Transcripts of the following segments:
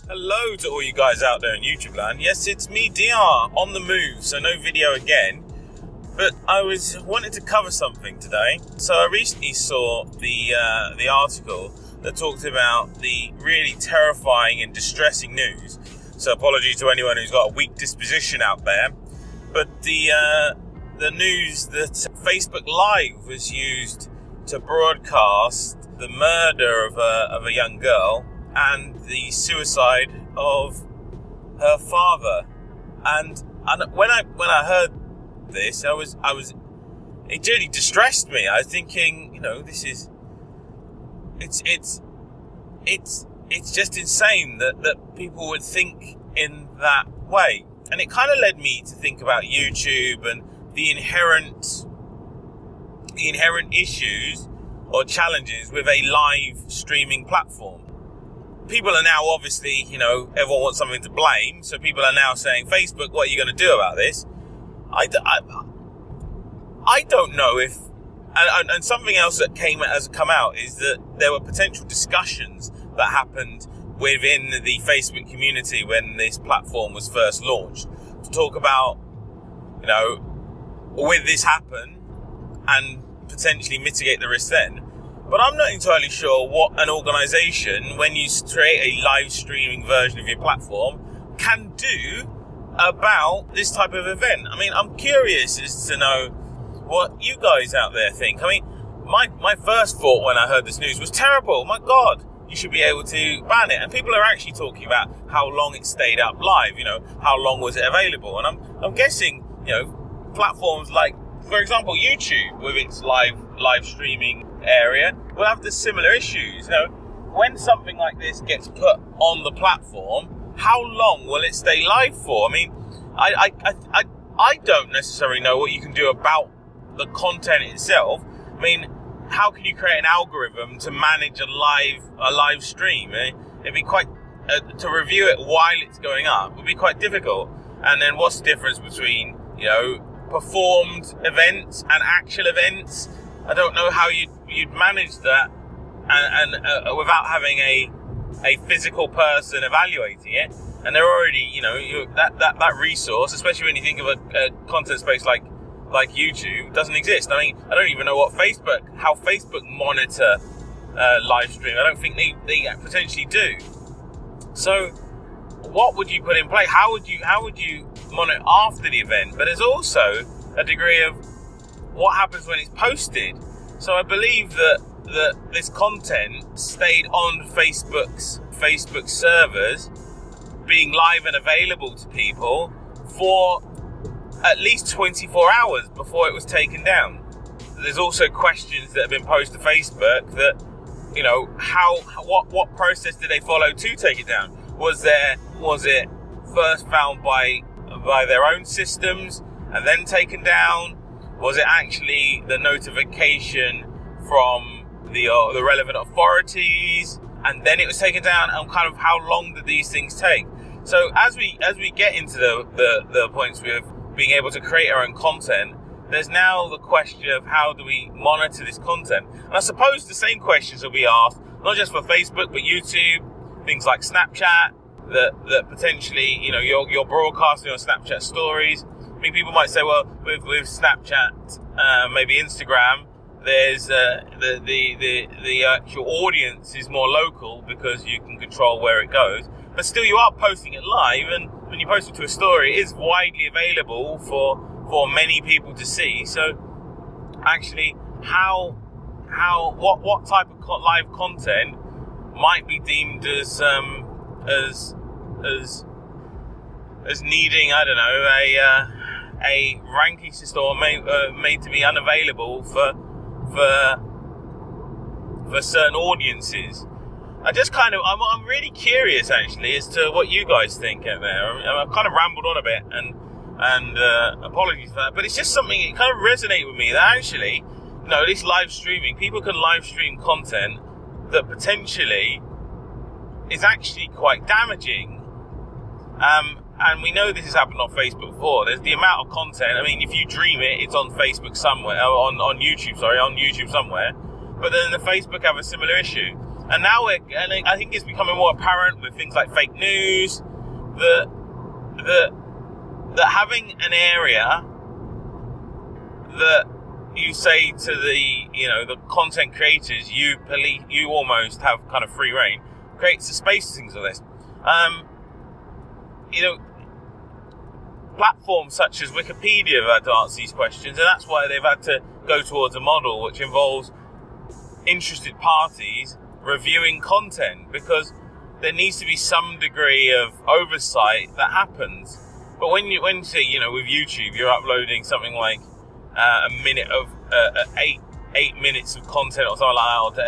Hello to all you guys out there in YouTube land. Yes, it's me, DR, on the move, so no video again. But I wanted to cover something today. So I recently saw the article that talked about the really terrifying and distressing news. So apologies to anyone who's got a weak disposition out there. But the news that Facebook Live was used to broadcast the murder of a young girl and the suicide of her father. And when I heard this, it really distressed me. I was thinking, it's just insane that people would think in that way. And it kind of led me to think about YouTube and the inherent issues or challenges with a live streaming platform. People are now obviously, everyone wants something to blame. So people are now saying, Facebook, what are you going to do about this? I don't know if, and something else that has come out is that there were potential discussions that happened within the Facebook community when this platform was first launched to talk about, will this happen and potentially mitigate the risk then. But I'm not entirely sure what an organisation, when you create a live streaming version of your platform, can do about this type of event. I mean, I'm curious as to know what you guys out there think. I mean, my first thought when I heard this news was terrible. My God, you should be able to ban it. And people are actually talking about how long it stayed up live. How long was it available? And I'm guessing, platforms like, for example, YouTube with its live streaming area will have the similar issues. When something like this gets put on the platform, how long will it stay live for? I mean, I don't necessarily know what you can do about the content itself. I mean, how can you create an algorithm to manage a live stream? It'd be quite to review it while it's going up would be quite difficult. And then what's the difference between performed events and actual events? I don't know how you'd manage that and without having a physical person evaluating it. And they're already, that resource, especially when you think of a content space like YouTube, doesn't exist. I mean, I don't even know how Facebook monitor live stream. I don't think they potentially do. So what would you put in place? How would you monitor after the event? But there's also a degree of what happens when it's posted. So I believe that this content stayed on Facebook servers, being live and available to people for at least 24 hours before it was taken down. There's also questions that have been posed to Facebook that, what process did they follow to take it down? Was it first found by their own systems and then taken down? Was it actually the notification from the relevant authorities and then it was taken down? And kind of how long did these things take? So as we get into the points with being able to create our own content, there's now the question of how do we monitor this content? And I suppose the same questions will be asked, not just for Facebook, but YouTube, things like Snapchat, that potentially, you're broadcasting on Snapchat stories. I mean, people might say, well, with Snapchat, maybe Instagram, there's the actual audience is more local because you can control where it goes. But still, you are posting it live, and when you post it to a story, it is widely available for many people to see. So, actually, what type of live content might be deemed as needing, I don't know, a ranking system or made to be unavailable for certain audiences. I'm really curious actually as to what you guys think out there. I've kind of rambled on a bit and apologies for that, but it's just something, it kind of resonated with me that actually, this live streaming, people can live stream content that potentially is actually quite damaging. And we know this has happened on Facebook before. There's the amount of content. I mean, if you dream it, it's on Facebook somewhere, on YouTube somewhere. but then the Facebook have a similar issue. And now I think it's becoming more apparent with things like fake news that having an area that you say to the content creators, you almost have kind of free reign, creates a space for things like this. Platforms such as Wikipedia have had to answer these questions, and that's why they've had to go towards a model which involves interested parties reviewing content, because there needs to be some degree of oversight that happens. But when say, with YouTube, you're uploading something like a minute of 8 minutes of content or something like that,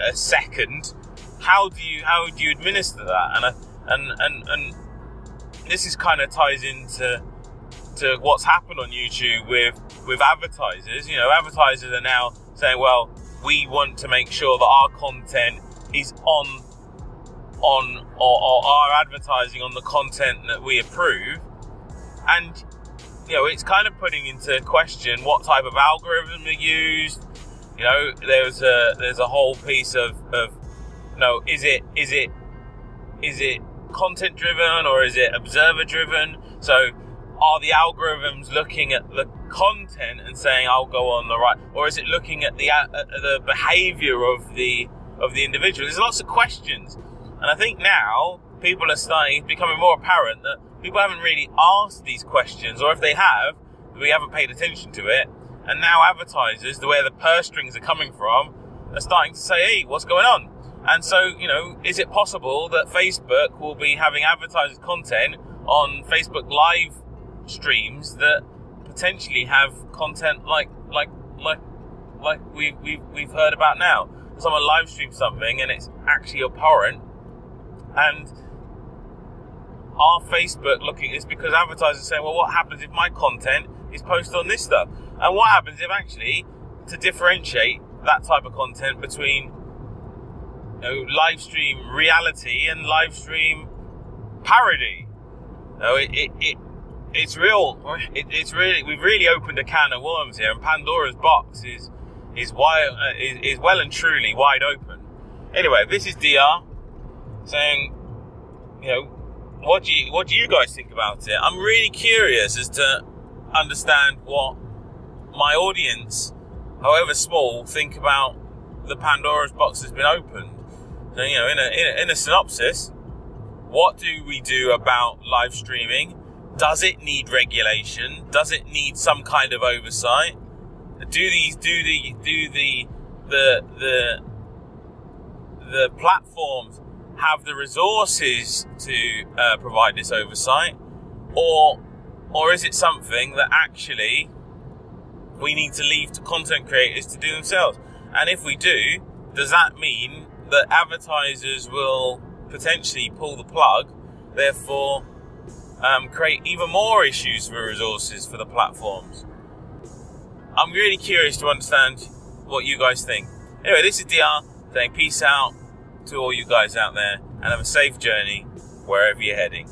or a second, how do you administer that? And this is kind of ties into what's happened on YouTube with advertisers. Advertisers are now saying, well, we want to make sure that our content is on or our advertising on the content that we approve. And it's kind of putting into question what type of algorithm are used. There's a whole piece of is it content driven or is it observer driven? So are the algorithms looking at the content and saying I'll go on the right, or is it looking at the behavior of the individual? There's lots of questions, and I think now it's becoming more apparent that people haven't really asked these questions, or if they have, we haven't paid attention to it. And now advertisers, where the purse strings are coming from, are starting to say, hey, what's going on? And so, is it possible that Facebook will be having advertisers' content on Facebook live streams that potentially have content like we've heard about now? Someone live streams something and it's actually abhorrent, and are Facebook looking? It's because advertisers are saying, well, what happens if my content is posted on this stuff? And what happens if actually, to differentiate that type of content between live stream reality and live stream parody? It's real. We've really opened a can of worms here, and Pandora's box is well and truly wide open. Anyway, this is DR saying, what do you guys think about it? I'm really curious as to understand what my audience, however small, think about the Pandora's box has been opened. So, in a synopsis, what do we do about live streaming? Does it need regulation? Does it need some kind of oversight? Do the platforms have the resources to provide this oversight, or is it something that actually we need to leave to content creators to do themselves? And if we do, does that mean that advertisers will potentially pull the plug, therefore create even more issues for resources for the platforms? I'm really curious to understand what you guys think. Anyway, this is DR saying peace out to all you guys out there, and have a safe journey wherever you're heading.